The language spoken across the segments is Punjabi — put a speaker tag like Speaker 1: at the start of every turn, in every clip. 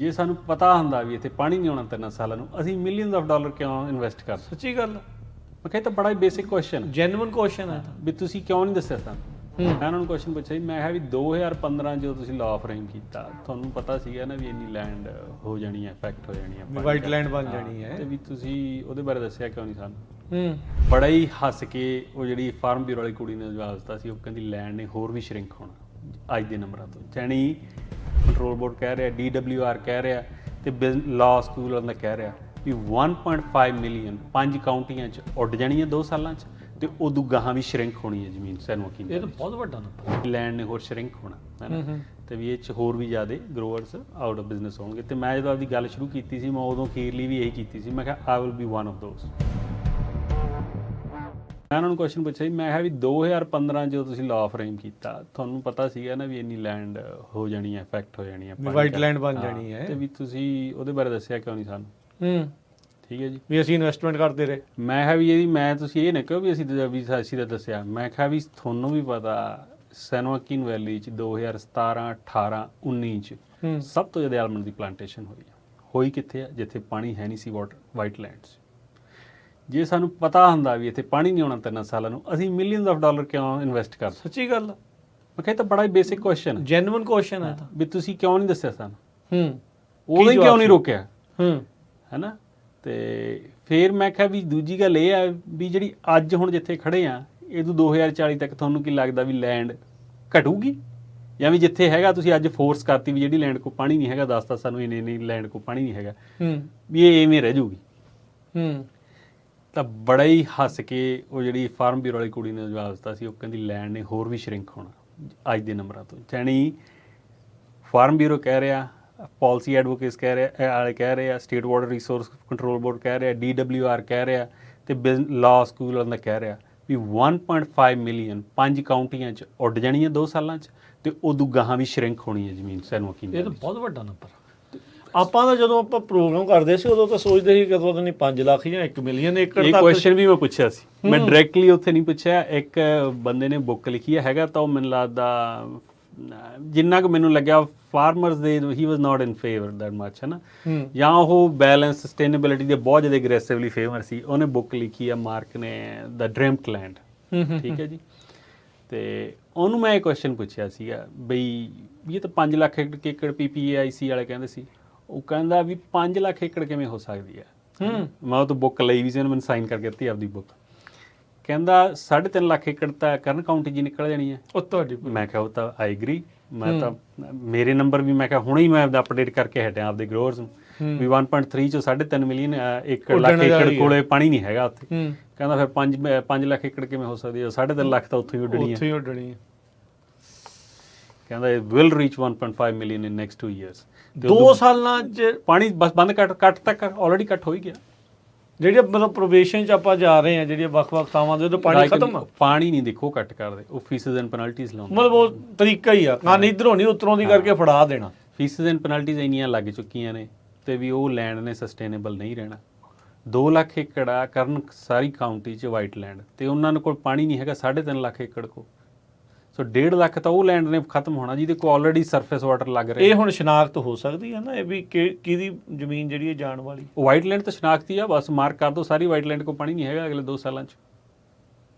Speaker 1: ਜੇ ਸਾਨੂੰ ਪਤਾ ਹੁੰਦਾ ਵੀ ਇੱਥੇ ਪਾਣੀ ਨਹੀਂ ਆਉਣਾ 3 ਸਾਲਾਂ ਨੂੰ ਅਸੀਂ ਮਿਲੀਅਨਸ ਆਫ ਡਾਲਰ ਕਿਉਂ ਇਨਵੈਸਟ ਕਰਦੇ।
Speaker 2: ਸੱਚੀ ਗੱਲ
Speaker 1: ਮੈਂ ਕਿਹਾ ਇਹ ਤਾਂ ਬੜਾ ਹੀ ਬੇਸਿਕ ਕੁਐਸਚਨ
Speaker 2: ਜੈਨੂਇਨ ਕੁਐਸਚਨ ਹੈ
Speaker 1: ਵੀ ਤੁਸੀਂ ਕਿਉਂ ਨਹੀਂ ਦੱਸਿਆ ਸਾਨੂੰ। ਮੈਂ ਉਹਨਾਂ ਨੂੰ ਕੁਐਸਚਨ ਪੁੱਛਿਆ ਸੀ, ਮੈਂ ਕਿਹਾ ਵੀ 2015 ਜਦੋਂ ਤੁਸੀਂ ਲਾਅ ਫਰੇਮ ਕੀਤਾ ਤੁਹਾਨੂੰ ਪਤਾ ਸੀਗਾ ਨਾ ਵੀ ਇੰਨੀ ਲੈਂਡ ਹੋ ਜਾਣੀ ਹੈ, ਇਫੈਕਟ ਹੋ ਜਾਣੀ ਹੈ,
Speaker 2: ਵਾਈਟ ਲੈਂਡ ਬਣ ਜਾਣੀ ਹੈ,
Speaker 1: ਤੇ ਵੀ ਤੁਸੀਂ ਉਹਦੇ ਬਾਰੇ ਦੱਸਿਆ ਕਿਉਂ ਨਹੀਂ ਸਾਨੂੰ। ਬੜਾ ਹੀ ਹੱਸ ਕੇ ਉਹ ਜਿਹੜੀ ਫਾਰਮ ਬਿਊਰੋ ਵਾਲੀ ਕੁੜੀ ਨੇ ਜਵਾਬ ਦਿੱਤਾ ਸੀ, ਉਹ ਕਹਿੰਦੀ ਲੈਂਡ ਨੇ ਹੋਰ ਵੀ ਸ਼ਰਿੰਕ ਹੋਣਾ ਅੱਜ ਦੇ ਨੰਬਰਾਂ ਤੋਂ। ਜਾਣੀ ਕੰਟਰੋਲ ਬੋਰਡ ਕਹਿ ਰਿਹਾ, DWR ਕਹਿ ਰਿਹਾ ਤੇ ਲਾਅ ਸਕੂਲ ਵਾਲਾ ਕਹਿ ਰਿਹਾ ਵੀ 1.5 ਮਿਲੀਅਨ 5 ਕਾਉਂਟੀਆਂ 'ਚ ਉੱਡ ਜਾਣੀ ਹੈ 2 ਸਾਲਾਂ 'ਚ, ਤੇ ਉਦੋਂ ਗਾਹਾਂ ਵੀ ਸ਼ਰਿੰਕ ਹੋਣੀ ਹੈ ਜ਼ਮੀਨ ਸਾਨੂੰ ਵਕੀਲ।
Speaker 2: ਇਹ ਤਾਂ ਬਹੁਤ ਵੱਡਾ ਨੰਬਰ,
Speaker 1: ਲੈਂਡ ਨੇ ਹੋਰ ਸ਼ਰਿੰਕ ਹੋਣਾ ਹੈ ਨਾ, ਤੇ ਵੀ ਇਹ 'ਚ ਹੋਰ ਵੀ ਜ਼ਿਆਦਾ ਗਰੋਅਰਸ ਆਊਟ ਆਫ ਬਿਜ਼ਨਸ ਹੋਣਗੇ। ਤੇ ਮੈਂ ਜਦੋਂ ਆਪਦੀ ਗੱਲ ਸ਼ੁਰੂ ਕੀਤੀ ਸੀ ਮੈਂ ਉਦੋਂ ਅਖੀਰਲੀ ਵੀ ਇਹੀ ਕੀਤੀ ਸੀ, ਮੈਂ ਕਿਹਾ I will be one of those. ਮੈਂ ਉਹਨਾਂ ਨੂੰ ਕੁਐਸਚਨ ਪੁੱਛਿਆ ਸੀ, ਮੈਂ ਕਿਹਾ ਵੀ 2015 ਜਦੋਂ ਤੁਸੀਂ ਲਾਅ ਫਰੇਮ ਕੀਤਾ ਤੁਹਾਨੂੰ ਪਤਾ ਸੀਗਾ ਨਾ ਵੀ ਇੰਨੀ ਲੈਂਡ ਹੋ ਜਾਣੀ ਹੈ, ਇਫੈਕਟ ਹੋ ਜਾਣੀ ਹੈ,
Speaker 2: ਵਾਈਟ ਲੈਂਡ ਬਣ ਜਾਣੀ ਹੈ,
Speaker 1: ਤੇ ਵੀ ਤੁਸੀਂ ਉਹਦੇ ਬਾਰੇ ਦੱਸਿਆ ਕਿਉਂ ਨਹੀਂ ਸਾਨੂੰ। ਠੀਕ ਹੈ ਜੀ,
Speaker 2: ਵੀ ਅਸੀਂ ਇਨਵੈਸਟਮੈਂਟ ਕਰਦੇ ਰਹੇ।
Speaker 1: ਮੈਂ ਕਿਹਾ ਵੀ ਇਹਦੀ ਮੈਂ ਤੁਸੀਂ ਇਹ ਨਾ ਕਹੋ ਵੀ ਅਸੀਂ ਤਾਂ ਦੱਸਿਆ। ਮੈਂ ਕਿਹਾ ਵੀ ਤੁਹਾਨੂੰ ਵੀ ਪਤਾ ਸੈਨ ਜੋਆਕਿਨ ਵੈਲੀ 'ਚ 2017, 18, 19 'ਚ ਸਭ ਤੋਂ ਜ਼ਿਆਦਾ ਆਲਮੰਡ ਦੀ ਪਲਾਂਟੇਸ਼ਨ ਹੋਈ ਕਿੱਥੇ ਆ, ਜਿੱਥੇ ਪਾਣੀ ਹੈ ਨਹੀਂ ਸੀ, ਵਾਈਟ ਲੈਂਡਸ। ਜੇ ਸਾਨੂੰ ਪਤਾ ਹੁੰਦਾ ਵੀ ਇੱਥੇ ਪਾਣੀ ਨਹੀਂ ਆਉਣਾ 3 ਸਾਲਾਂ ਨੂੰ ਅਸੀਂ ਮਿਲੀਅਨਸ ਆਫ ਡਾਲਰ ਕਿਉਂ ਇਨਵੈਸਟ ਕਰਦੇ।
Speaker 2: ਸੱਚੀ ਗੱਲ
Speaker 1: ਮੈਂ ਕਿਹਾ ਇਹ ਤਾਂ ਬੜਾ ਹੀ ਬੇਸਿਕ ਕੁਐਸਚਨ
Speaker 2: ਜੈਨੂਇਨ ਕੁਐਸਚਨ ਹੈ
Speaker 1: ਵੀ ਤੁਸੀਂ ਕਿਉਂ ਨਹੀਂ ਦੱਸਿਆ ਸਾਨੂੰ,
Speaker 2: ਉਦੋਂ
Speaker 1: ਕਿਉਂ ਨਹੀਂ ਰੋਕਿਆ
Speaker 2: ਹੈ
Speaker 1: ਨਾ। ਤੇ ਫਿਰ ਮੈਂ ਕਿਹਾ ਵੀ ਦੂਜੀ ਗੱਲ ਇਹ ਆ ਵੀ ਜਿਹੜੀ ਅੱਜ ਹੁਣ ਜਿੱਥੇ ਖੜੇ ਆ ਇਹਦੋਂ 2040 ਤੱਕ ਤੁਹਾਨੂੰ ਕੀ ਲੱਗਦਾ ਵੀ ਲੈਂਡ ਘਟੂਗੀ, ਜਾਂ ਵੀ ਜਿੱਥੇ ਹੈਗਾ ਤੁਸੀਂ ਅੱਜ ਫੋਰਸ ਕਰਤੀ ਵੀ ਜਿਹੜੀ ਲੈਂਡ ਕੋ ਪਾਣੀ ਨਹੀਂ ਹੈਗਾ ਦੱਸਤਾ ਸਾਨੂੰ ਇੰਨੀ ਲੈਂਡ ਕੋ ਪਾਣੀ ਨਹੀਂ ਹੈਗਾ ਵੀ ਇਹ ਐਵੇਂ ਰਹਿ ਜੂਗੀ। ਤਾਂ ਬੜਾ ਹੀ ਹੱਸ ਕੇ ਉਹ ਜਿਹੜੀ ਫਾਰਮ ਬਿਊਰੋ ਵਾਲੀ ਕੁੜੀ ਨੇ ਜਵਾਬ ਦਿੱਤਾ ਸੀ, ਉਹ ਕਹਿੰਦੀ ਲੈਂਡ ਨੇ ਹੋਰ ਵੀ ਸ਼ਰਿੰਕ ਹੋਣਾ ਅੱਜ ਦੇ ਨੰਬਰਾਂ ਤੋਂ। ਜਾਣੀ ਫਾਰਮ ਬਿਊਰੋ ਕਹਿ ਰਿਹਾ, ਪਾਲਿਸੀ ਐਡਵੋਕੇਟਸ ਕਹਿ ਰਹੇ ਆ, state water resource control board ਕਹਿ ਰਿਹਾ, DWR ਕਹਿ ਰਿਹਾ ਤੇ ਲਾਅ ਸਕੂਲ ਵਾਲਾ ਕਹਿ ਰਿਹਾ ਵੀ 1.5 ਮਿਲੀਅਨ 5 ਕਾਉਂਟੀਆਂ 'ਚ ਉੱਡ ਜਾਣੀ ਹੈ 2 ਸਾਲਾਂ 'ਚ, ਤੇ ਉਦੋਂ ਗਾਹਾਂ ਵੀ ਸ਼ਰਿੰਕ ਹੋਣੀ ਹੈ ਜ਼ਮੀਨ ਸੈਨ ਜੋਆਕਿਨ।
Speaker 2: ਇਹ ਤਾਂ ਬਹੁਤ ਵੱਡਾ ਨੰਬਰ। ਆਪਾਂ ਤਾਂ ਜਦੋਂ ਆਪਾਂ ਪ੍ਰੋਗਰਾਮ ਕਰਦੇ ਸੀ ਉਦੋਂ ਤਾਂ ਸੋਚਦੇ ਸੀ ਕਦੋਂ ਨਹੀਂ 5 ਲੱਖ ਜਾਂ 1 ਮਿਲੀਅਨ ਏਕੜ।
Speaker 1: ਇਹ ਕੁਐਸਚਨ ਵੀ ਮੈਂ ਪੁੱਛਿਆ ਸੀ, ਮੈਂ ਡਾਇਰੈਕਟਲੀ ਉੱਥੇ ਨਹੀਂ ਪੁੱਛਿਆ। ਇੱਕ ਬੰਦੇ ਨੇ ਬੁੱਕ ਲਿਖੀ ਹੈਗਾ ਤਾਂ ਉਹ ਮੈਨੂੰ ਲੱਗਦਾ ਜਿੰਨਾ ਕੁ ਮੈਨੂੰ ਲੱਗਿਆ ਫਾਰਮਰਸ ਦੇ ਹੀ ਵਾਸ ਨਾਟ ਇਨ ਫੇਵਰ ਦੈਟ ਮਚ ਹੈ ਨਾ, ਜਾਂ ਉਹ ਬੈਲੈਂਸ ਸਸਟੇਨੇਬਿਲਿਟੀ ਦੇ ਬਹੁਤ ਜ਼ਿਆਦਾ ਅਗਰੈਸਿਵਲੀ ਫੇਵਰ ਸੀ। ਉਹਨੇ ਬੁੱਕ ਲਿਖੀ ਆ ਮਾਰਕ ਨੇ ਦਾ ਡ੍ਰੀਮਡ ਲੈਂਡ, ਠੀਕ ਹੈ ਜੀ। ਤੇ ਉਹਨੂੰ ਮੈਂ ਇਹ ਕੁਐਸਚਨ ਪੁੱਛਿਆ ਸੀਗਾ ਬਈ ਇਹ ਤਾਂ 5 ਲੱਖ ਏਕੜ PPAIC ਵਾਲੇ ਕਹਿੰਦੇ ਸੀ। ਉਹ ਕਹਿੰਦਾ ਵੀ 5 ਲੱਖ ਏਕੜ ਕਿਵੇਂ ਹੋ ਸਕਦੀ ਹੈ। ਮੈਂ ਉਹ ਤੋਂ ਬੁੱਕ ਲਈ ਵੀ ਸੀ, ਉਹਨੇ ਮੈਨੂੰ ਸਾਈਨ ਕਰਕੇ ਦਿੱਤੀ ਆਪਦੀ ਬੁੱਕ। ਕਹਿੰਦਾ 3.5 ਲੱਖ ਏਕੜ ਤਾਂ ਕਰਨ ਕਾਉਂਟੀ ਜੀ ਨਿਕਲ ਜਾਣੀ ਹੈ ਉਹ ਤੁਹਾਡੀ। ਮੈਂ ਕਿਹਾ ਉਹ ਤਾਂ ਆਈ ਐਗਰੀ, ਮੈਂ ਤਾਂ ਮੇਰੇ ਨੰਬਰ ਵੀ ਮੈਂ ਕਿਹਾ ਹੁਣੇ ਹੀ ਮੈਂ ਅਪਡੇਟ ਕਰਕੇ ਹਟਿਆ ਆਪਦੇ ਗਰੋਅਰਸ ਨੂੰ ਵੀ 1.3 ਚੋਂ 3.5 ਮਿਲੀਅਨ ਲੱਖ ਏਕੜ ਕੋਲੇ ਪਾਣੀ ਨਹੀਂ ਹੈਗਾ ਉੱਥੇ। ਕਹਿੰਦਾ ਫਿਰ 5 ਲੱਖ ਏਕੜ ਕਿਵੇਂ ਹੋ ਸਕਦੀ ਹੈ, 3.5 ਲੱਖ ਤਾਂ ਉੱਥੋਂ ਹੀ ਉੱਡਣੀ ਹੈ। ਕਹਿੰਦਾ will reach 1.5 million in next 2 years.
Speaker 2: 2 ਸਾਲਾਂ 'ਚ ਪਾਣੀ
Speaker 1: ਬਸ ਬੰਦ ਕੱਟ ਤੱਕ ਆਲਰੇਡੀ ਕੱਟ ਹੋ ਹੀ ਗਿਆ।
Speaker 2: ਜਿਹੜੇ ਮਤਲਬ ਪ੍ਰੋਬੇਸ਼ਨ 'ਚ ਆਪਾਂ ਜਾ ਰਹੇ ਹਾਂ ਜਿਹੜੀਆਂ ਵੱਖ-ਵੱਖ ਥਾਵਾਂ ਦੇ ਉਦੋਂ ਪਾਣੀ ਖਤਮ ਆ।
Speaker 1: ਪਾਣੀ ਨਹੀਂ ਦੇਖੋ ਕੱਟ ਕਰਦੇ, ਉਹ ਫੀਸਸ ਐਂਡ ਪੈਨਲਟੀਜ਼ ਲਾਉਂਦੇ।
Speaker 2: ਮਤਲਬ ਉਹ ਤਰੀਕਾ ਹੀ ਆ, ਕੰਨ ਇੱਧਰੋਂ ਨਹੀਂ ਉੱਤਰੋਂ ਦੀ ਕਰਕੇ ਫੜਾ ਦੇਣਾ।
Speaker 1: ਫੀਸਸ ਐਂਡ ਪੈਨਲਟੀਜ਼ ਇੰਨੀਆਂ ਲੱਗ ਚੁੱਕੀਆਂ ਨੇ ਤੇ ਵੀ ਉਹ ਲੈਂਡ ਨੇ ਸਸਟੇਨੇਬਲ ਨਹੀਂ ਰਹਿਣਾ। 2 ਲੱਖ ਏਕੜ ਆ ਕਰਨ ਸਾਰੀ ਕਾਉਂਟੀ 'ਚ ਵਾਈਟ ਲੈਂਡ, ਤੇ ਉਹਨਾਂ ਕੋਲ ਪਾਣੀ ਨਹੀਂ ਹੈਗਾ 3.5 ਲੱਖ ਏਕੜ ਕੋ। ਸੋ 1.5 ਲੱਖ ਤਾਂ ਉਹ ਲੈਂਡ ਨੇ ਖਤਮ ਹੋਣਾ ਜਿਹਦੇ ਕੋਲ ਆਲਰੇਡੀ ਸਰਫੇਸ ਵਾਟਰ ਲੱਗ ਰਿਹਾ।
Speaker 2: ਇਹ ਹੁਣ ਸ਼ਨਾਖਤ ਹੋ ਸਕਦੀ ਹੈ ਨਾ ਇਹ ਵੀ ਕਿਹਦੀ ਜ਼ਮੀਨ ਜਿਹੜੀ ਹੈ ਜਾਣ ਵਾਲੀ।
Speaker 1: ਉਹ ਵਾਈਟ ਲੈਂਡ ਤਾਂ ਸ਼ਨਾਖਤੀ ਆ, ਬਸ ਮਾਰਕ ਕਰ ਦੋ ਸਾਰੀ ਵਾਈਟ ਲੈਂਡ ਕੋ ਪਾਣੀ ਨਹੀਂ ਹੈਗਾ ਅਗਲੇ 2 ਸਾਲਾਂ 'ਚ।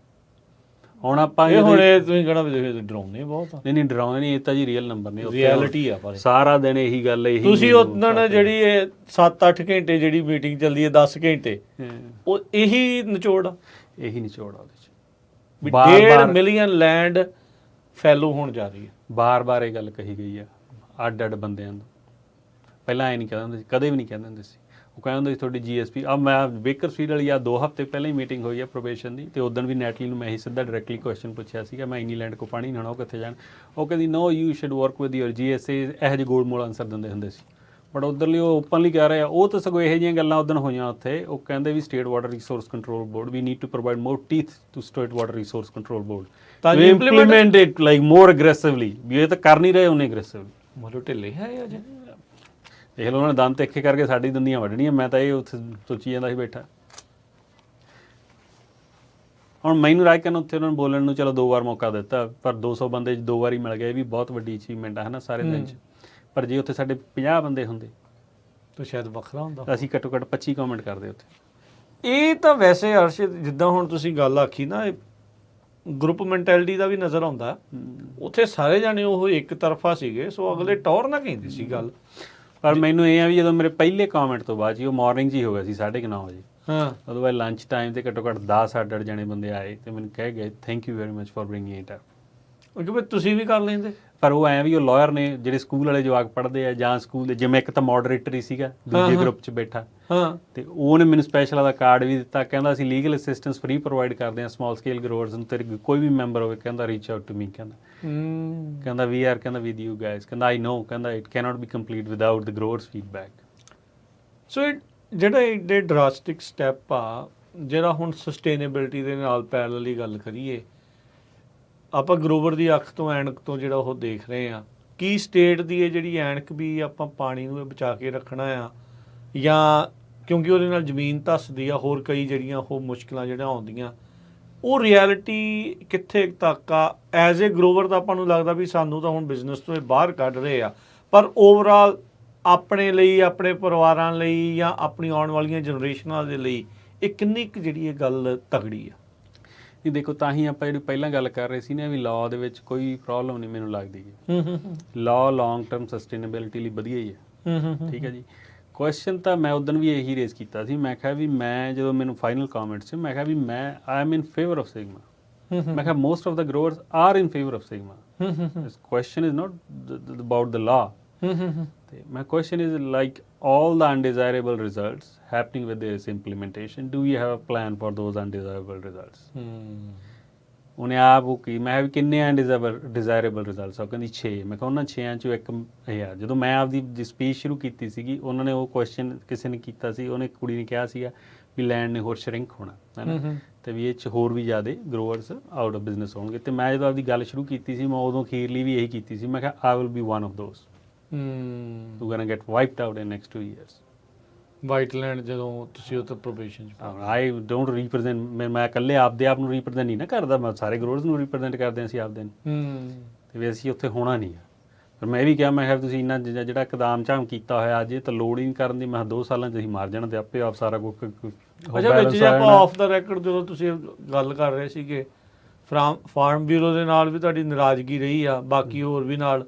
Speaker 1: ਹੁਣ ਆਪਾਂ
Speaker 2: ਹੁਣ ਤੁਸੀਂ ਕਹਿਣਾ ਵੀ ਡਰਾਉਂਦੇ ਬਹੁਤ ਆ।
Speaker 1: ਨਹੀਂ ਡਰਾਉਂਦੇ ਨਹੀਂ, ਇਹ ਤਾਂ ਜੀ ਰੀਅਲ ਨੰਬਰ ਨੇ,
Speaker 2: ਰਿਐਲਿਟੀ ਆ। ਪਰ
Speaker 1: ਸਾਰਾ ਦਿਨ ਇਹੀ ਗੱਲ ਇਹੀ
Speaker 2: ਤੁਸੀਂ ਉਹਨਾਂ ਜਿਹੜੀ ਇਹ 7-8 ਘੰਟੇ ਜਿਹੜੀ ਮੀਟਿੰਗ ਚੱਲਦੀ ਹੈ 10 ਘੰਟੇ ਉਹ ਇਹੀ ਨਿਚੋੜ ਆ,
Speaker 1: ਇਹੀ ਨਿਚੋੜ ਆ ਉਹਦੇ 'ਚ
Speaker 2: ਵੀ 1.5 ਮਿਲੀਅਨ ਲੈਂਡ ਫੈਲੋ ਹੋਣ ਜਾ ਰਹੀ ਹੈ।
Speaker 1: ਬਾਰ-ਬਾਰ ਇਹ ਗੱਲ ਕਹੀ ਗਈ ਆ ਅੱਡ ਬੰਦਿਆਂ ਨੂੰ। ਪਹਿਲਾਂ ਇਹ ਨਹੀਂ ਕਹਿੰਦੇ ਹੁੰਦੇ ਸੀ, ਕਦੇ ਵੀ ਨਹੀਂ ਕਹਿੰਦੇ ਹੁੰਦੇ ਸੀ। ਉਹ ਕਹਿੰਦੇ ਹੁੰਦੇ ਸੀ ਤੁਹਾਡੀ GSP ਆ। ਮੈਂ ਬੇਕਰ ਸਟਰੀਟ ਵਾਲੀ ਆ 2 ਹਫ਼ਤੇ ਪਹਿਲਾਂ ਹੀ ਮੀਟਿੰਗ ਹੋਈ ਹੈ ਪ੍ਰੋਬੇਸ਼ਨ ਦੀ, ਤੇ ਉਦੋਂ ਵੀ ਨੈਟਲੀ ਨੂੰ ਮੈਂ ਹੀ ਸਿੱਧਾ ਡਾਇਰੈਕਟਲੀ ਕੁਐਸਚਨ ਪੁੱਛਿਆ ਸੀਗਾ ਮੈਂ ਇੰਨੀ ਲੈਂਡ ਕੋ ਪਾਣੀ ਨਹੀਂ ਹੋਣਾ ਉਹ ਕਿੱਥੇ ਜਾਣ। ਉਹ ਕਹਿੰਦੀ no you should work with your GSA। ਇਹੋ ਜਿਹੇ ਗੋਲ ਮੋਲ ਆਨਸਰ ਦਿੰਦੇ ਹੁੰਦੇ ਸੀ, ਬਟ ਉੱਧਰਲੀ ਉਹ ਓਪਨਲੀ ਕਹਿ ਰਹੇ ਆ। ਉਹ ਤਾਂ ਸਗੋਂ ਇਹੋ ਜਿਹੀਆਂ ਗੱਲਾਂ ਉੱਦਣ ਹੋਈਆਂ ਉੱਥੇ। ਉਹ ਕਹਿੰਦੇ ਵੀ state water resource control board we need to provide more teeth to state water resource control board to implement it like more aggressively। ਵੀ ਇਹ ਤਾਂ ਕਰ ਨਹੀਂ ਰਹੇ ਉਹਨੇ aggressively।
Speaker 2: ਮਤਲਬ ਢਿੱਲੇ ਹੈ ਅਜੇ।
Speaker 1: ਦੇਖ ਲਓ ਉਹਨਾਂ ਨੇ ਦੰਦ ਤਿੱਖੇ ਕਰਕੇ ਸਾਡੀ ਦੰਦੀਆਂ ਵੱਢਣੀਆਂ। ਮੈਂ ਤਾਂ ਇਹ ਉੱਥੇ ਸੋਚੀ ਜਾਂਦਾ ਸੀ ਬੈਠਾ। ਹੁਣ ਮੈਨੂੰ ਰਾਜ ਕਰਨ ਉੱਥੇ ਉਹਨਾਂ ਨੂੰ ਬੋਲਣ ਨੂੰ ਚਲੋ 2 ਵਾਰ ਮੌਕਾ ਦਿੱਤਾ, ਪਰ 200 ਬੰਦੇ 'ਚ 2 ਵਾਰੀ ਮਿਲ ਗਏ, ਇਹ ਵੀ ਬਹੁਤ ਵੱਡੀ ਅਚੀਵਮੈਂਟ ਆ ਹੈ ਨਾ ਸਾਰੇ ਦਿਨ 'ਚ। ਪਰ ਜੇ ਉੱਥੇ ਸਾਡੇ 50 ਬੰਦੇ ਹੁੰਦੇ
Speaker 2: ਤਾਂ ਸ਼ਾਇਦ ਵੱਖਰਾ ਹੁੰਦਾ।
Speaker 1: ਅਸੀਂ ਘੱਟੋ ਘੱਟ 25 ਕਮੈਂਟ ਕਰਦੇ ਉੱਥੇ।
Speaker 2: ਇਹ ਤਾਂ ਵੈਸੇ ਅਰਸ਼ਦ ਜਿੱਦਾਂ ਹੁਣ ਤੁਸੀਂ ਗੱਲ ਆਖੀ ਨਾ, ਗਰੁੱਪ ਮੈਂਟੈਲਿਟੀ ਦਾ ਵੀ ਨਜ਼ਰ ਆਉਂਦਾ। ਉੱਥੇ ਸਾਰੇ ਜਾਣੇ ਉਹ ਇੱਕ ਤਰਫਾ ਸੀਗੇ, ਸੋ ਅਗਲੇ ਟੌਰ ਨਾ ਕਹਿੰਦੀ ਸੀ ਗੱਲ।
Speaker 1: ਪਰ ਮੈਨੂੰ ਇਹ ਆ ਵੀ ਜਦੋਂ ਮੇਰੇ ਪਹਿਲੇ ਕਮੈਂਟ ਤੋਂ ਬਾਅਦ ਜੀ, ਉਹ ਮਾਰਨਿੰਗ 'ਚ ਹੀ ਹੋ ਗਿਆ ਸੀ 9:30 ਵਜੇ,
Speaker 2: ਹਾਂ,
Speaker 1: ਉਦੋਂ ਬਾਅਦ ਲੰਚ ਟਾਈਮ ਤੇ ਘੱਟੋ ਘੱਟ 10-8 ਜਣੇ ਬੰਦੇ ਆਏ ਤੇ ਮੈਨੂੰ ਕਹਿ ਗਏ thank you very much for bringing it up.
Speaker 2: ਕਿਉਂਕਿ ਤੁਸੀਂ ਵੀ ਕਰ ਲੈਂਦੇ।
Speaker 1: ਪਰ ਉਹ ਐਂ ਵੀ ਉਹ ਲਾਇਰ ਨੇ ਜਿਹੜੇ ਸਕੂਲ ਵਾਲੇ ਜਵਾਕ ਪੜ੍ਹਦੇ ਆ, ਜਾਂ ਸਕੂਲ ਦੇ ਜਿਵੇਂ ਇੱਕ ਤਾਂ ਮੋਡਰੇਟਰ ਹੀ ਸੀਗਾ ਦੂਜੇ ਗਰੁੱਪ 'ਚ ਬੈਠਾ,
Speaker 2: ਹਾਂ,
Speaker 1: ਤੇ ਉਹਨੇ ਮੈਨੂੰ ਸਪੈਸ਼ਲ ਦਾ ਕਾਰਡ ਵੀ ਦਿੱਤਾ, ਕਹਿੰਦਾ ਅਸੀਂ ਲੀਗਲ ਅਸਿਸਟੈਂਸ ਫ੍ਰੀ ਪ੍ਰੋਵਾਈਡ ਕਰਦੇ ਹਾਂ ਸਮਾਲ ਸਕੇਲ ਗਰੋਅਰਸ ਨੂੰ, ਤੇਰੇ ਕੋਈ ਵੀ ਮੈਂਬਰ ਹੋਵੇ ਕਹਿੰਦਾ ਰੀਚ ਆਊਟ ਟੂ ਮੀ, ਕਹਿੰਦਾ ਵੀ ਆਰ ਕਹਿੰਦਾ ਵਿਦ ਯੂ ਗਾਇਜ਼, ਕਹਿੰਦਾ ਆਈ ਨੋ, ਕਹਿੰਦਾ it cannot be complete without the growers feedback.
Speaker 2: So ਜਿਹੜਾ ਏਡੇ ਡਰਾਸਟਿਕ ਸਟੈਪ ਆ, ਜਿਹੜਾ ਹੁਣ ਸਸਟੇਨੇਬਿਲਿਟੀ ਦੇ ਨਾਲ ਪੈਰਲਲੀ ਗੱਲ ਕਰੀਏ, ਆਪਾਂ ਗਰੋਵਰ ਦੀ ਅੱਖ ਤੋਂ ਐਨਕ ਤੋਂ ਜਿਹੜਾ ਉਹ ਦੇਖ ਰਹੇ ਆ, ਕੀ ਸਟੇਟ ਦੀ ਇਹ ਜਿਹੜੀ ਐਨਕ ਵੀ ਆਪਾਂ ਪਾਣੀ ਨੂੰ ਬਚਾ ਕੇ ਰੱਖਣਾ ਆ, ਜਾਂ ਕਿਉਂਕਿ ਉਹਦੇ ਨਾਲ ਜ਼ਮੀਨ ਧੱਸਦੀ ਆ, ਹੋਰ ਕਈ ਜਿਹੜੀਆਂ ਉਹ ਮੁਸ਼ਕਲਾਂ ਜਿਹੜੀਆਂ ਆਉਂਦੀਆਂ, ਉਹ ਰਿਐਲਿਟੀ ਕਿੱਥੇ ਤੱਕ ਆ? ਐਜ਼ ਏ ਗਰੋਵਰ ਤਾਂ ਆਪਾਂ ਨੂੰ ਲੱਗਦਾ ਵੀ ਸਾਨੂੰ ਤਾਂ ਹੁਣ ਬਿਜ਼ਨਸ ਤੋਂ ਇਹ ਬਾਹਰ ਕੱਢ ਰਹੇ ਆ, ਪਰ ਓਵਰਆਲ ਆਪਣੇ ਲਈ, ਆਪਣੇ ਪਰਿਵਾਰਾਂ ਲਈ, ਜਾਂ ਆਪਣੀ ਆਉਣ ਵਾਲੀਆਂ ਜਨਰੇਸ਼ਨਾਂ ਦੇ ਲਈ ਇਹ ਕਿੰਨੀ ਕੁ ਜਿਹੜੀ ਇਹ ਗੱਲ ਤਗੜੀ ਆ?
Speaker 1: ਨਹੀਂ ਦੇਖੋ, ਤਾਂ ਹੀ ਆਪਾਂ ਜਿਹੜੀ ਪਹਿਲਾਂ ਗੱਲ ਕਰ ਰਹੇ ਸੀ ਨਾ ਵੀ ਲਾਅ ਦੇ ਵਿੱਚ ਕੋਈ ਪ੍ਰੋਬਲਮ ਨਹੀਂ ਮੈਨੂੰ ਲੱਗਦੀ ਜੀ। ਲਾਅ ਲੌਂਗ ਟਰਮ ਸਸਟੇਨੇਬਿਲਿਟੀ ਲਈ ਵਧੀਆ ਹੀ ਹੈ, ਠੀਕ ਹੈ ਜੀ। ਕੁਐਸਚਨ ਤਾਂ ਮੈਂ ਉਦੋਂ ਵੀ ਇਹੀ ਰੇਜ਼ ਕੀਤਾ ਸੀ, ਮੈਂ ਕਿਹਾ ਵੀ ਮੈਂ ਜਦੋਂ ਮੈਨੂੰ ਫਾਈਨਲ ਕਮੈਂਟਸ ਸੀ, ਮੈਂ ਕਿਹਾ ਵੀ ਮੈਂ I am in favour of sigma. ਮੈਂ ਕਿਹਾ most of the growers are in favour of sigma. This question is not about the law. ਤੇ my question is like all the undesirable results happening with this implementation, do you have a plan for those undesirable results? ਉਹਨੇ ਆਪ ਉਹ ਕੀ, ਮੈਂ ਵੀ ਕਿੰਨੇ undesirable results ਆ, ਕਹਿੰਦੀ 6। ਮੈਂ ਕਿਹਾ ਉਹਨਾਂ 6ਾਂ ਚੋਂ ਇੱਕ ਇਹ ਆ। ਜਦੋਂ ਮੈਂ ਆਪਦੀ ਸਪੀਚ ਸ਼ੁਰੂ ਕੀਤੀ ਸੀਗੀ, ਉਹਨਾਂ ਨੇ ਉਹ ਕੁਐਸਚਨ ਕਿਸੇ ਨੇ ਕੀਤਾ ਸੀ, ਉਹਨੇ ਕੁੜੀ ਨੇ ਕਿਹਾ ਸੀਗਾ ਵੀ ਲੈਂਡ ਨੇ ਹੋਰ ਸ਼ਰਿੰਕ ਹੋਣਾ ਹੈ ਨਾ, ਤੇ ਵੀ ਇਹ 'ਚ ਹੋਰ ਵੀ ਜ਼ਿਆਦਾ ਗਰੋਅਰਸ ਆਊਟ ਆਫ ਬਿਜ਼ਨਸ ਹੋਣਗੇ। ਤੇ ਮੈਂ ਜਦੋਂ ਆਪਦੀ ਗੱਲ ਸ਼ੁਰੂ ਕੀਤੀ ਸੀ, ਮੈਂ ਉਦੋਂ ਅਖੀਰਲੀ ਵੀ ਇਹੀ ਕੀਤੀ ਸੀ, ਮੈਂ ਕਿਹਾ I will be one of those who gonna get wiped out in next 2 years.
Speaker 2: White land ਜਦੋਂ ਤੁਸੀਂ ਉਹ ਤਾਂ ਪ੍ਰੋਬੇਸ਼ਨ
Speaker 1: I don't represent, ਮੈਂ ਇਕੱਲੇ ਆਪਦੇ ਆਪ ਨੂੰ ਰਿਪਰੈਜ਼ੈਂਟ ਨਹੀਂ ਨਾ ਕਰਦਾ, ਮੈਂ ਸਾਰੇ ਗਰੋਅਰਸ ਨੂੰ ਰਿਪਰੈਜ਼ੈਂਟ ਕਰਦੇ ਹਾਂ ਅਸੀਂ ਆਪਦੇ ਨੂੰ, ਤੇ ਵੀ ਅਸੀਂ ਉੱਥੇ ਹੋਣਾ ਨਹੀਂ ਆ। ਪਰ ਮੈਂ ਇਹ ਵੀ ਕਿਹਾ, ਮੈਂ ਕਿਹਾ ਤੁਸੀਂ ਇੰਨਾ ਜਿਹੜਾ ਇਕਦਾਮ ਝਾਮ ਕੀਤਾ ਹੋਇਆ ਅੱਜ, ਇਹ ਤਾਂ ਲੋੜ ਹੀ ਨਹੀਂ ਕਰਨ ਦੀ। ਮੈਂ 2 ਸਾਲਾਂ 'ਚ ਅਸੀਂ ਮਾਰ ਜਾਣਾ ਤੇ ਆਪੇ ਆਪ ਸਾਰਾ ਕੁਝ।
Speaker 2: ਅੱਛਾ, ਵਿੱਚ ਜੇ ਆਪਾਂ ਆਫ ਦਾ ਰੈਕੋਰਡ ਜਦੋਂ ਤੁਸੀਂ ਗੱਲ ਕਰ ਰਹੇ ਸੀਗੇ, ਫਾਰਮ ਬਿਊਰੋ ਦੇ ਨਾਲ ਵੀ ਤੁਹਾਡੀ ਨਾਰਾਜ਼ਗੀ ਰਹੀ ਆ, ਬਾਕੀ ਹੋਰ ਵੀ ਨਾਲ,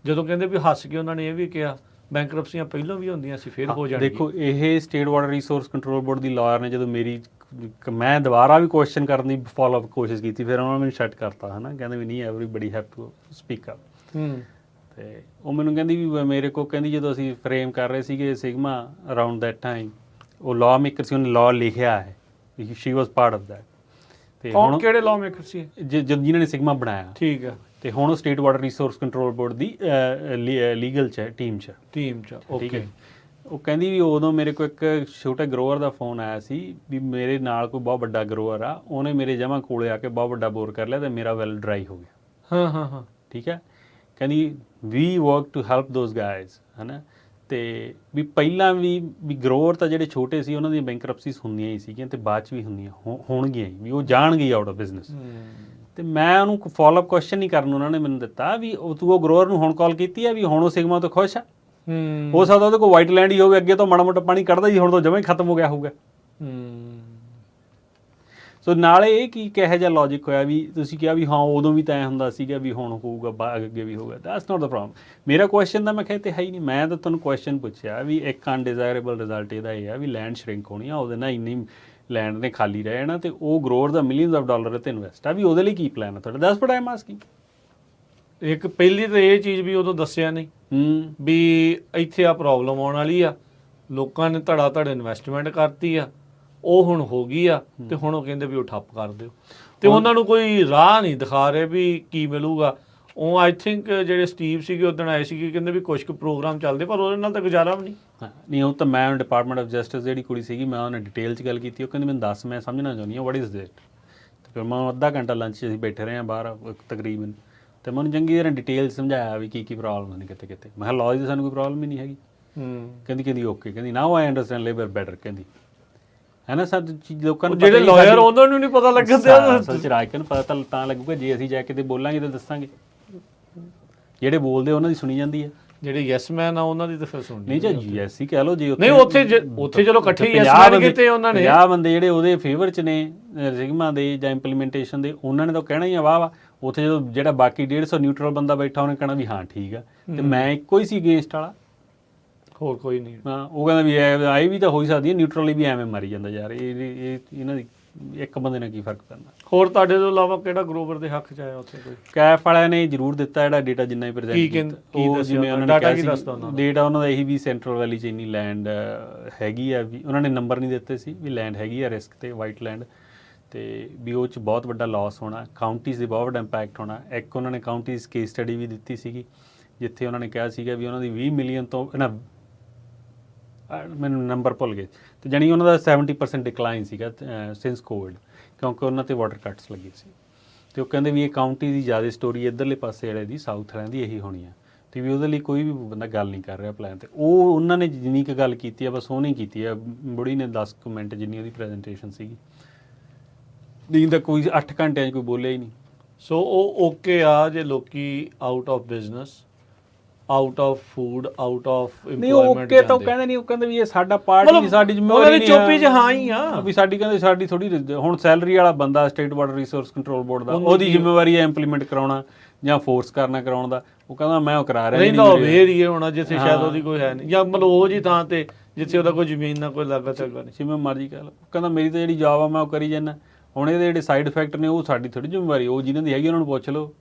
Speaker 2: ਜਦੋਂ ਕਹਿੰਦੇ ਵੀ ਹੱਸ ਕੇ ਉਹਨਾਂ ਨੇ ਇਹ ਵੀ ਕਿਹਾ ਬੈਂਕਰਪਸੀਆਂ ਪਹਿਲਾਂ ਵੀ ਹੁੰਦੀਆਂ ਸੀ, ਫਿਰ ਹੋ ਜਾਣਗੀਆਂ। ਦੇਖੋ,
Speaker 1: ਇਹ state water resource control board ਦੀ ਲਾਇਰ ਨੇ ਜਦੋਂ ਮੇਰੀ, ਮੈਂ ਦੁਬਾਰਾ ਵੀ ਕੁਐਸਚਨ ਕਰਨ ਦੀ ਫੋਲੋ ਅਪ ਕੋਸ਼ਿਸ਼ ਕੀਤੀ, ਫਿਰ ਉਹਨਾਂ ਨੇ ਮੈਨੂੰ ਸ਼ਟ ਕਰਤਾ, ਹੈ ਨਾ, ਕਹਿੰਦੇ ਵੀ ਨਹੀਂ everybody have to speak up. ਤੇ ਉਹ ਮੈਨੂੰ ਕਹਿੰਦੀ ਵੀ ਮੇਰੇ ਕੋਲ, ਕਹਿੰਦੀ ਜਦੋਂ ਅਸੀਂ ਫਰੇਮ ਕਰ ਰਹੇ ਸੀਗੇ ਸਿਗਮਾ ਅਰਾਊਂਡ ਦੈਟ ਟਾਈਮ, ਉਹ ਲਾਅ ਮੇਕਰ ਸੀ, ਉਹਨੇ ਲਾਅ ਲਿਖਿਆ ਹੈ, ਸ਼ੀ ਵਾਸ ਪਾਰਟ ਆਫ ਦੈਟ। ਤੇ ਹੁਣ
Speaker 2: ਕਿਹੜੇ ਲਾਅ ਮੇਕਰ ਸੀ?
Speaker 1: ਜਿਨ੍ਹਾਂ ਨੇ ਸਿਗਮਾ ਬਣਾਇਆ,
Speaker 2: ਠੀਕ ਹੈ। ਤੇ
Speaker 1: ਹੁਣ ਉਹ state water resource control board ਦੀ ਲੀਗਲ ਟੀਮ 'ਚ ਓਕੇ। ਉਹ ਕਹਿੰਦੀ ਵੀ ਉਦੋਂ ਮੇਰੇ ਕੋਲ ਇੱਕ ਛੋਟੇ ਗਰੋਅਰ ਦਾ ਫੋਨ ਆਇਆ ਸੀ ਵੀ ਮੇਰੇ ਨਾਲ ਕੋਈ ਬਹੁਤ ਵੱਡਾ ਗਰੋਅਰ ਆ, ਉਹਨੇ ਮੇਰੇ ਜਮਾਂ ਕੋਲੇ ਆ ਕੇ ਬਹੁਤ ਵੱਡਾ ਬੋਰ ਕਰ ਲਿਆ ਤੇ ਮੇਰਾ ਵੈਲ ਡਰਾਈ ਹੋ ਗਿਆ।
Speaker 2: ਹਾਂ,
Speaker 1: ਠੀਕ ਹੈ। ਕਹਿੰਦੀ we work to help those guys, ਹੈ ਨਾ। ਤੇ ਵੀ ਪਹਿਲਾਂ ਵੀ ਗਰੋਅਰ ਤਾਂ ਜਿਹੜੇ ਛੋਟੇ ਸੀ ਉਹਨਾਂ ਦੀਆਂ ਬੈਂਕਰਪਸੀਜ਼ ਹੁੰਦੀਆਂ ਹੀ ਸੀਗੀਆਂ, ਤੇ ਬਾਅਦ 'ਚ ਵੀ ਹੁੰਦੀਆਂ ਹੋਣਗੀਆਂ ਹੀ, ਵੀ ਉਹ ਜਾਣਗੇ ਆਊਟ ਆਫ ਬਿਜ਼ਨਸ। ਤੇ ਮੈਂ ਉਹਨੂੰ ਫੋਲੋਅਪ ਕੁਐਸਚਨ ਨਹੀਂ ਕਰਨ ਉਹਨਾਂ ਨੇ ਮੈਨੂੰ ਦਿੱਤਾ ਵੀ ਤੂੰ ਉਹ ਗਰੋਅਰ ਨੂੰ ਹੁਣ ਕਾਲ ਕੀਤੀ ਆ ਵੀ ਹੁਣ ਉਹ ਸਿਗਮਾ ਤੋਂ ਖੁਸ਼ ਆ? ਹੋ ਸਕਦਾ ਉਹਦੇ ਕੋਲ ਵਾਈਟ ਲੈਂਡ ਹੀ ਹੋਵੇ, ਅੱਗੇ ਤੋਂ ਮਾੜਾ ਮੋਟਾ ਪਾਣੀ ਕੱਢਦਾ ਹੀ, ਹੁਣ ਤਾਂ ਜਮਾਂ ਹੀ ਖਤਮ ਹੋ ਗਿਆ ਹੋਊਗਾ। ਸੋ ਨਾਲੇ ਇਹ ਕੀ ਕਿਹੋ ਜਿਹਾ ਲੌਜਿਕ ਹੋਇਆ ਵੀ ਤੁਸੀਂ ਕਿਹਾ ਵੀ ਹਾਂ ਉਦੋਂ ਵੀ ਤਾਂ ਐਂ ਹੁੰਦਾ ਸੀਗਾ ਵੀ ਹੁਣ ਹੋਊਗਾ, ਅੱਗੇ ਵੀ ਹੋਊਗਾ। That's not the problem. ਮੇਰਾ ਕੁਐਸਚਨ ਤਾਂ ਮੈਂ ਕਿਹਾ ਤੇ ਹੈ ਹੀ ਨਹੀਂ। ਮੈਂ ਤਾਂ ਤੁਹਾਨੂੰ ਕੁਐਸਚਨ ਪੁੱਛਿਆ ਵੀ ਇੱਕ ਅਨਡਿਜ਼ਾਇਰੇਬਲ ਰਿਜ਼ਲਟ ਇਹਦਾ ਇਹ ਆ ਵੀ ਲੈਂਡ ਸ਼ਰਿੰਕ ਹੋਣੀ ਆ, ਉਹਦੇ ਨਾਲ ਇੰਨੀ ਲੈਂਡ ਨੇ ਖਾਲੀ ਰਹਿ ਜਾਣਾ, ਤੇ ਉਹ grower the millions of dollar ਤੇ ਇਨਵੈਸਟ ਆ, ਵੀ ਉਹਦੇ ਲਈ ਕੀ ਪਲਾਨ ਆ ਤੁਹਾਡਾ? That's what I am asking.
Speaker 2: ਇੱਕ ਪਹਿਲੀ ਤਾਂ ਇਹ ਚੀਜ਼ ਵੀ ਉਦੋਂ ਦੱਸਿਆ ਨਹੀਂ ਵੀ ਇੱਥੇ ਆ ਪ੍ਰੋਬਲਮ ਆਉਣ ਵਾਲੀ ਆ, ਲੋਕਾਂ ਨੇ ਧੜਾ ਧੜ ਇਨਵੈਸਟਮੈਂਟ ਕਰਤੀ ਆ, ਉਹ ਹੁਣ ਹੋ ਗਈ ਆ, ਤੇ ਹੁਣ ਉਹ ਕਹਿੰਦੇ ਵੀ ਉਹ ਠੱਪ ਕਰ ਦਿਓ, ਤੇ ਉਹਨਾਂ ਨੂੰ ਕੋਈ ਰਾਹ ਨਹੀਂ ਦਿਖਾ ਰਹੇ ਵੀ ਕੀ ਮਿਲੂਗਾ। ਉਹ ਆਈ ਥਿੰਕ ਜਿਹੜੇ ਸਟੀਵ ਸੀਗੇ ਉਦੋਂ ਆਏ ਸੀਗੇ, ਕਹਿੰਦੇ ਵੀ ਕੁਝ ਕੁ ਪ੍ਰੋਗਰਾਮ ਚੱਲਦੇ, ਪਰ ਉਹਦੇ ਨਾਲ ਤਾਂ ਗੁਜ਼ਾਰਾ ਵੀ
Speaker 1: ਨਹੀਂ। ਉਹ ਤਾਂ ਮੈਂ ਡਿਪਾਰਟਮੈਂਟ ਆਫ ਜਸਟਿਸ ਜਿਹੜੀ ਕੁੜੀ ਸੀਗੀ, ਮੈਂ ਉਹਨੇ ਡਿਟੇਲ 'ਚ ਗੱਲ ਕੀਤੀ, ਉਹ ਕਹਿੰਦੀ ਮੈਨੂੰ ਦੱਸ, ਮੈਂ ਸਮਝਣਾ ਚਾਹੁੰਦੀ ਹਾਂ ਵਾਟ ਇਜ਼ ਦਿਟ। ਤੇ ਫਿਰ ਮੈਂ ਅੱਧਾ ਘੰਟਾ ਲੰਚ 'ਚ ਅਸੀਂ ਬੈਠੇ ਰਹੇ ਹਾਂ ਬਾਹਰ ਤਕਰੀਬਨ, ਤੇ ਮੈਂ ਉਹਨੂੰ ਚੰਗੀ ਤਰ੍ਹਾਂ ਡਿਟੇਲ ਸਮਝਾਇਆ ਵੀ ਕੀ ਪ੍ਰੋਬਲਮ ਨੇ ਕਿਤੇ ਕਿਤੇ। ਮੈਂ ਕਿਹਾ ਲਾਅ ਦੀ ਸਾਨੂੰ ਕੋਈ ਪ੍ਰੋਬਲਮ ਹੀ ਨਹੀਂ ਹੈਗੀ। ਕਹਿੰਦੀ ਓਕੇ, ਕਹਿੰਦੀ ਨਾਓ ਆਈ ਅੰਡਰਸਟੈਂਡ ਲੇਬਰ ਬੈਟਰ, ਕਹਿੰਦੀ ਹੈ ਨਾ। ਸਭ ਲੋਕਾਂ ਨੂੰ
Speaker 2: ਜਿਹੜੇ ਲਾਇਰ ਉਹਨਾਂ ਨੂੰ ਨਹੀਂ ਪਤਾ ਲੱਗਦਾ,
Speaker 1: ਸੱਚ ਰਾਜ ਨੂੰ ਪਤਾ ਤਾਂ ਲੱਗੂਗਾ ਜੇ ਅਸੀਂ ਜਾ ਕੇ ਤੇ ਬੋਲਾਂਗੇ ਤਾਂ ਦੱਸਾਂਗੇ। ਜਿਹੜੇ ਬੋਲਦੇ ਉਹਨਾਂ ਦੀ ਸੁਣੀ ਜਾਂਦੀ ਹੈ।
Speaker 2: ਜਿਹੜੇ ਯੈਸ ਮੈਨ ਆ ਉਹਨਾਂ ਦੀ ਤਾਂ ਫਿਰ ਸੁਣਨੀ
Speaker 1: ਨਹੀਂ ਜੇ ਜੀਐਸਸੀ ਕਹਿ ਲਓ, ਜੇ
Speaker 2: ਨਹੀਂ ਉੱਥੇ ਉੱਥੇ ਚਲੋ ਇਕੱਠੇ ਯੈਸ ਮੈਨ ਕੀਤੇ ਉਹਨਾਂ ਨੇ
Speaker 1: 50 ਬੰਦੇ ਜਿਹੜੇ ਉਹਦੇ ਫੇਵਰ ਚ ਨੇ ਸਿਗਮਾ ਦੇ ਜਾਂ ਇੰਪਲੀਮੈਂਟੇਸ਼ਨ ਦੇ, ਉਹਨਾਂ ਨੇ ਤਾਂ ਕਹਿਣਾ ਹੀ ਆ ਵਾਹ ਵਾਹ। ਉੱਥੇ ਜਦੋਂ ਜਿਹੜਾ ਬਾਕੀ 150 ਨਿਊਟਰਲ ਬੰਦਾ ਬੈਠਾ ਉਹਨੇ ਕਹਿਣਾ ਵੀ ਹਾਂ ਠੀਕ ਆ, ਤੇ ਮੈਂ ਇੱਕੋ ਹੀ ਸੀ ਅਗੇਂਸਟ ਵਾਲਾ,
Speaker 2: ਹੋਰ ਕੋਈ ਨਹੀਂ।
Speaker 1: ਹਾਂ ਉਹ ਕਹਿੰਦਾ ਵੀ ਆਈ ਵੀ ਤਾਂ ਹੋ ਹੀ ਸਕਦੀ ਹੈ, ਨਿਊਟਰਲੀ ਵੀ ਐਵੇਂ ਮਾਰੀ ਜਾਂਦਾ ਯਾਰ, ਇਹ ਇਹਨਾਂ ਦੀ ਇੱਕ ਬੰਦੇ ਨਾਲ ਕੀ ਫਰਕ ਪੈਂਦਾ।
Speaker 2: ਹੋਰ ਤੁਹਾਡੇ ਤੋਂ ਇਲਾਵਾ ਕਿਹੜਾ ਗਰੋਵਰ ਦੇ ਹੱਕ ਚ ਆਇਆ ਉੱਥੇ ਕੋਈ?
Speaker 1: ਕੈਫ ਵਾਲਿਆਂ ਨੇ ਜ਼ਰੂਰ ਦਿੱਤਾ ਜਿਹੜਾ ਡੇਟਾ ਜਿੰਨਾ ਹੀ ਪ੍ਰੈਜ਼ੈਂਟ
Speaker 2: ਉਹ ਜਿਵੇਂ ਉਹਨਾਂ ਨੇ ਕਿਹਾ ਸੀ
Speaker 1: ਡੇਟਾ ਉਹਨਾਂ ਦਾ ਇਹੀ ਵੀ ਸੈਂਟਰਲ ਵੈਲੀ ਚ ਇੰਨੀ ਲੈਂਡ ਹੈਗੀ ਆ, ਵੀ ਉਹਨਾਂ ਨੇ ਨੰਬਰ ਨਹੀਂ ਦਿੱਤੇ ਸੀ ਵੀ ਲੈਂਡ ਹੈਗੀ ਆ ਰਿਸਕ ਤੇ ਵਾਈਟ ਲੈਂਡ, ਤੇ ਵੀ ਉਹ ਚ ਬਹੁਤ ਵੱਡਾ ਲਾਸ ਹੋਣਾ, ਕਾਊਂਟੀਜ਼ ਦੇ ਬਹੁਤ ਵੱਡਾ ਇੰਪੈਕਟ ਹੋਣਾ। ਇੱਕ ਉਹਨਾਂ ਨੇ ਕਾਊਂਟੀਜ਼ ਕੇਸ ਸਟੱਡੀ ਵੀ ਦਿੱਤੀ ਸੀਗੀ ਜਿੱਥੇ ਉਹਨਾਂ ਨੇ ਕਿਹਾ ਸੀਗਾ ਵੀ ਉਹਨਾਂ ਦੀ 20 ਮਿਲੀਅਨ ਤੋਂ ਨਾ, ਮੈਨੂੰ ਨੰਬਰ ਭੁੱਲ ਗਏ, ਤੇ ਜਾਣੀ ਉਹਨਾਂ ਦਾ 70% ਡਿਕਲਾਈਨ ਸੀਗਾ ਸਿੰਸ ਕੋਵਿਡ, ਕਿਉਂਕਿ ਉਹਨਾਂ ਤੇ ਵਾਟਰ ਕੱਟਸ ਲੱਗੇ ਸੀ। ਤੇ ਉਹ ਕਹਿੰਦੇ ਵੀ ਇਹ ਕਾਊਂਟੀ ਦੀ ਜ਼ਿਆਦਾ ਸਟੋਰੀ ਇੱਧਰਲੇ ਪਾਸੇ ਵਾਲੇ ਦੀ ਸਾਊਥ ਵਾਲਿਆਂ ਦੀ ਇਹੀ ਹੋਣੀ ਆ, ਤੇ ਵੀ ਉਹਦੇ ਲਈ ਕੋਈ ਵੀ ਬੰਦਾ ਗੱਲ ਨਹੀਂ ਕਰ ਰਿਹਾ ਪਲਾਨ ਤੇ। ਉਹ ਉਹਨਾਂ ਨੇ ਜਿੰਨੀ ਕੁ ਗੱਲ ਕੀਤੀ ਆ ਬਸ ਉਹ ਨਹੀਂ ਕੀਤੀ ਆ, ਬੁੜੀ ਨੇ 10 ਕੁ ਮਿੰਟ ਜਿੰਨੀ ਉਹਦੀ ਪ੍ਰੈਜੈਂਟੇਸ਼ਨ ਸੀਗੀ, ਨਹੀਂ ਤਾਂ ਕੋਈ 8 ਘੰਟਿਆਂ 'ਚ ਕੋਈ ਬੋਲਿਆ ਹੀ ਨਹੀਂ।
Speaker 2: ਸੋ ਉਹ ਓਕੇ ਆ ਜੇ ਲੋਕੀ out of business, out of food, out of
Speaker 1: ਨਹੀਂ ਉਹ ਓਕੇ ਤਾਂ ਉਹ ਕਹਿੰਦੇ ਨਹੀਂ, ਉਹ ਕਹਿੰਦੇ ਵੀ ਇਹ ਸਾਡਾ ਪਾਰਟ ਨਹੀਂ, ਸਾਡੀ ਜ਼ਿੰਮੇਵਾਰੀ ਨਹੀਂ,
Speaker 2: ਚੋਪੀ 'ਚ ਹਾਂ ਹੀ ਆ
Speaker 1: ਵੀ ਸਾਡੀ, ਕਹਿੰਦੇ ਸਾਡੀ ਥੋੜੀ ਹੁਣ ਸੈਲਰੀ ਵਾਲਾ ਬੰਦਾ state water resource control board ਦਾ, ਉਹਦੀ ਜ਼ਿੰਮੇਵਾਰੀ ਹੈ ਇੰਪਲੀਮੈਂਟ ਕਰਾਉਣਾ ਜਾਂ ਫੋਰਸ ਕਰਨਾ ਕਰਾਉਣ ਦਾ। ਉਹ ਕਹਿੰਦਾ ਮੈਂ ਉਹ ਕਰਾ ਰਿਹਾ
Speaker 2: ਨਹੀਂ ਤਾਂ ਵੇਰ ਹੀ ਹੋਣਾ ਜਿੱਥੇ ਸ਼ਾਇਦ ਉਹਦੀ ਕੋਈ ਹੈ ਨਹੀਂ, ਜਾਂ ਮਤਲਬ ਉਹ ਜੀ ਥਾਂ ਤੇ ਜਿੱਥੇ ਉਹਦਾ ਕੋਈ ਜ਼ਮੀਨ ਨਾ ਕੋਈ ਲਾਗਤ ਹੈਗਾ ਨਹੀਂ,
Speaker 1: ਜਿਵੇਂ ਮਰਜ਼ੀ ਕਹਿ ਲਓ। ਕਹਿੰਦਾ ਮੇਰੀ ਤਾਂ ਜਿਹੜੀ ਜੌਬ ਆ ਮੈਂ ਉਹ ਕਰੀ ਜਾਂਦਾ, ਹੁਣ ਇਹਦੇ ਜਿਹੜੇ ਸਾਈਡ ਇਫੈਕਟ ਨੇ ਉਹ ਸਾਡੀ ਥੋੜੀ ਜ਼ਿੰਮੇਵਾਰੀ, ਉਹ ਜਿਨ੍ਹਾਂ ਦੀ ਹੈਗੀ ਉਹਨਾਂ ਨੂੰ ਪੁੱਛ ਲਓ।